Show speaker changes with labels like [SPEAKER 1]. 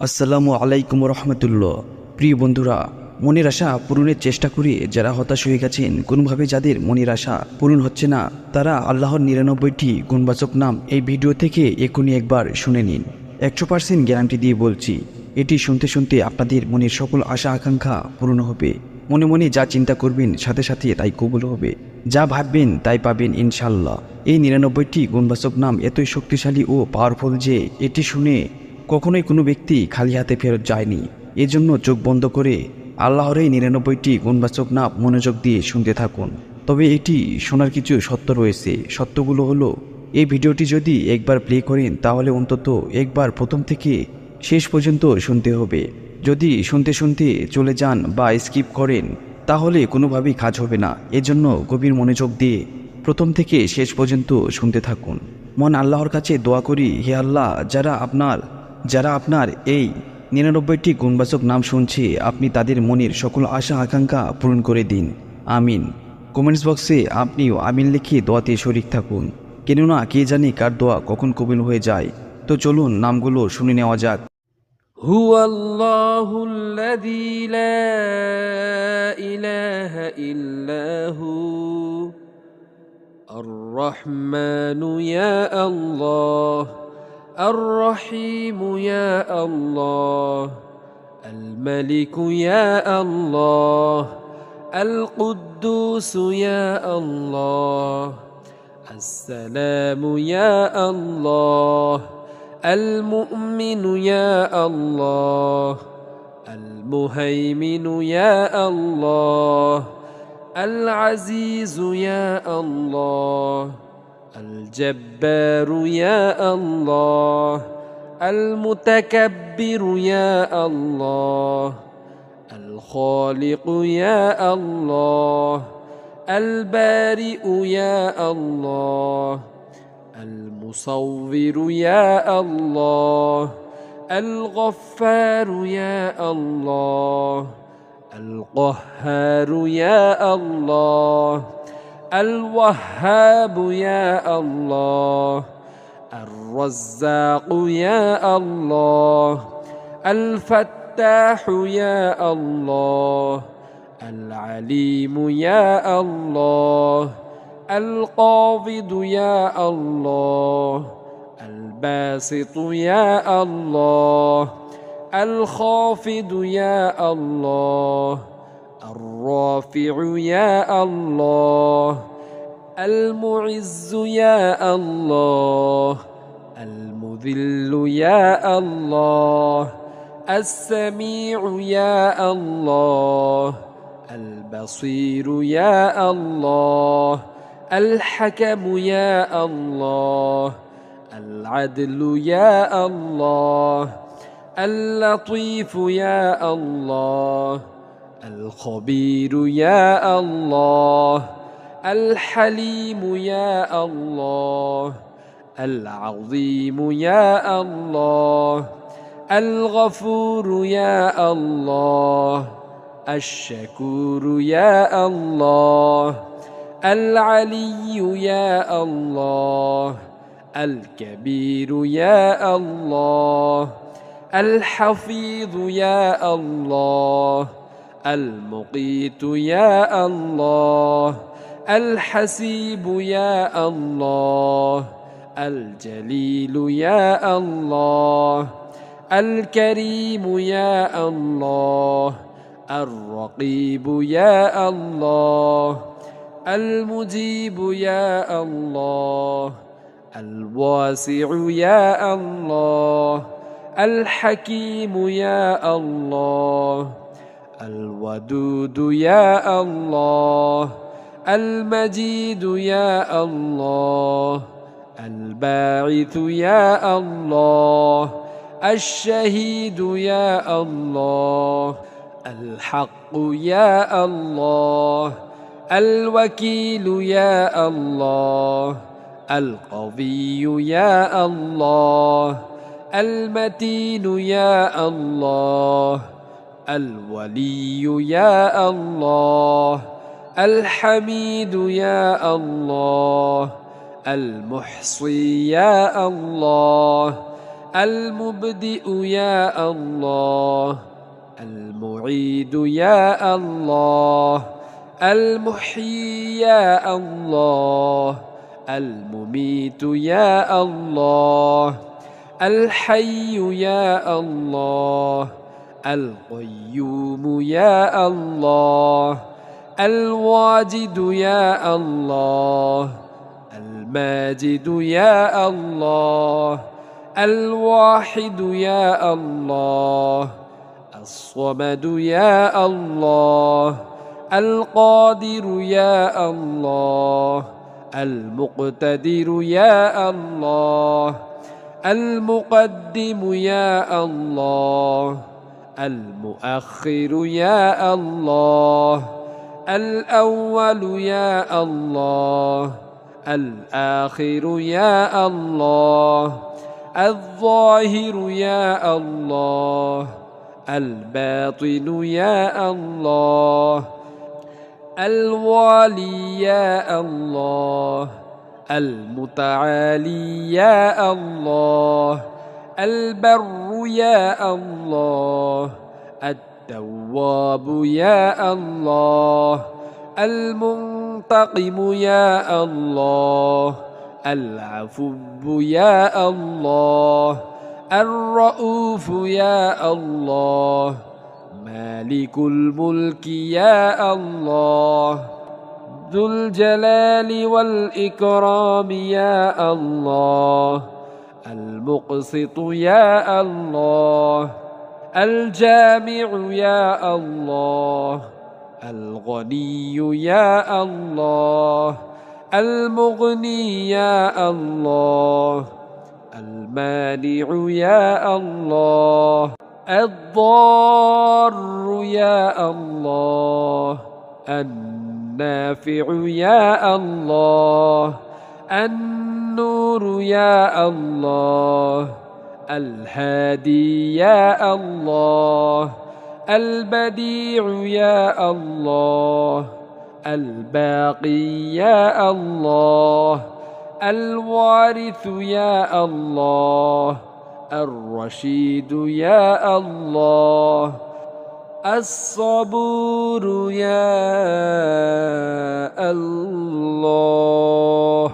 [SPEAKER 1] আসসালামু আলাইকুম রহমতুল্লাহ। প্রিয় বন্ধুরা, মনের আশা পূরণের চেষ্টা করে যারা হতাশ হয়ে গেছেন, কোনোভাবে যাদের মনের আশা পূরণ হচ্ছে না, তারা আল্লাহর ৯৯টি গুণবাচক নাম এই ভিডিও থেকে এখনই একবার শুনে নিন। ১০০% গ্যারান্টি দিয়ে বলছি, এটি শুনতে শুনতে আপনাদের মনের সকল আশা আকাঙ্ক্ষা পূরণ হবে। মনে মনে যা চিন্তা করবেন সাথে সাথে তাই কবুল হবে। যা ভাববেন তাই পাবেন ইনশাল্লাহ। এই ৯৯টি গুণবাচক নাম এতই শক্তিশালী ও পাওয়ারফুল যে এটি শুনে কখনোই কোনো ব্যক্তি খালি হাতে ফেরত যায়নি। এজন্য চোখ বন্ধ করে আল্লাহর এই ৯৯টি গুণবাচক নাম মনোযোগ দিয়ে শুনতে থাকুন। তবে এটি শোনার কিছু সত্য রয়েছে। সত্যগুলো হলো, এই ভিডিওটি যদি একবার প্লে করেন তাহলে অন্তত একবার প্রথম থেকে শেষ পর্যন্ত শুনতে হবে। যদি শুনতে শুনতে চলে যান বা স্কিপ করেন তাহলে কোনোভাবেই কাজ হবে না। এজন্য গভীর মনোযোগ দিয়ে প্রথম থেকে শেষ পর্যন্ত শুনতে থাকুন। মন আল্লাহর কাছে দোয়া করি, হে আল্লাহ, যারা আপনার এই ৯৯টি গুণবাচক নাম শুনছে, আপনি তাদের মনের সকল আশা আকাঙ্ক্ষা পূরণ করে দিন। আমিন। কমেন্টস বক্সে আপনিও আমিন লিখে দোয়াতে শরিক থাকুন, কেননা কে জানে কার দোয়া কখন কবুল হয়ে যায়। তো চলুন নামগুলো শুনে নেওয়া যাক।
[SPEAKER 2] هو الله الذي لا إله إلا هو الرحمن يا الله الرحيم يا الله الملك يا الله القدوس يا الله السلام يا الله المؤمن يا الله المهيمن يا الله العزيز يا الله الجبار يا الله المتكبر يا الله الخالق يا الله البارئ يا الله المصور يا الله الغفار يا الله القهار يا الله الوهاب يا الله الرزاق يا الله الفتاح يا الله العليم يا الله القابض يا الله الباسط يا الله الخافض يا الله الرافع يا الله المعز يا الله المذل يا الله السميع يا الله البصير يا الله الحكم يا الله العدل يا الله اللطيف يا الله الخبير يا الله الحليم يا الله العظيم يا الله الغفور يا الله الشكور يا الله العلي يا الله الكبير يا الله الحفيظ يا الله المقيت يا الله الحسيب يا الله الجليل يا الله الكريم يا الله الرقيب يا الله المجيب يا الله الواسع يا الله الحكيم يا الله الودود يا الله المجيد يا الله الباعث يا الله الشهيد يا الله الحق يا الله الوكيل يا الله القوي يا الله المتين يا الله الولي يا الله الحميد يا الله المحصي يا الله المبدئ يا الله المعيد يا الله المحيي يا الله المميت يا الله الحي يا الله القيوم يا الله الواجد يا الله الماجد يا الله الواحد يا الله الصمد يا الله القادر يا الله المقتدر يا الله المقدم يا الله المؤخر يا الله الأول يا الله الآخر يا الله الظاهر يا الله الباطن يا الله الوالي يا الله المتعالي يا الله البر يا الله التواب يا الله المنتقم يا الله العفو يا الله الرؤوف يا الله مالك الملك يا الله ذو الجلال والإكرام يا الله المقسط يا الله الجامع يا الله الغني يا الله المغني يا الله المانع يا الله الضار يا الله النافع يا الله النور يا الله الهادي يا الله البديع يا الله الباقي يا الله الوارث يا الله الرشيد يا الله الصبور يا الله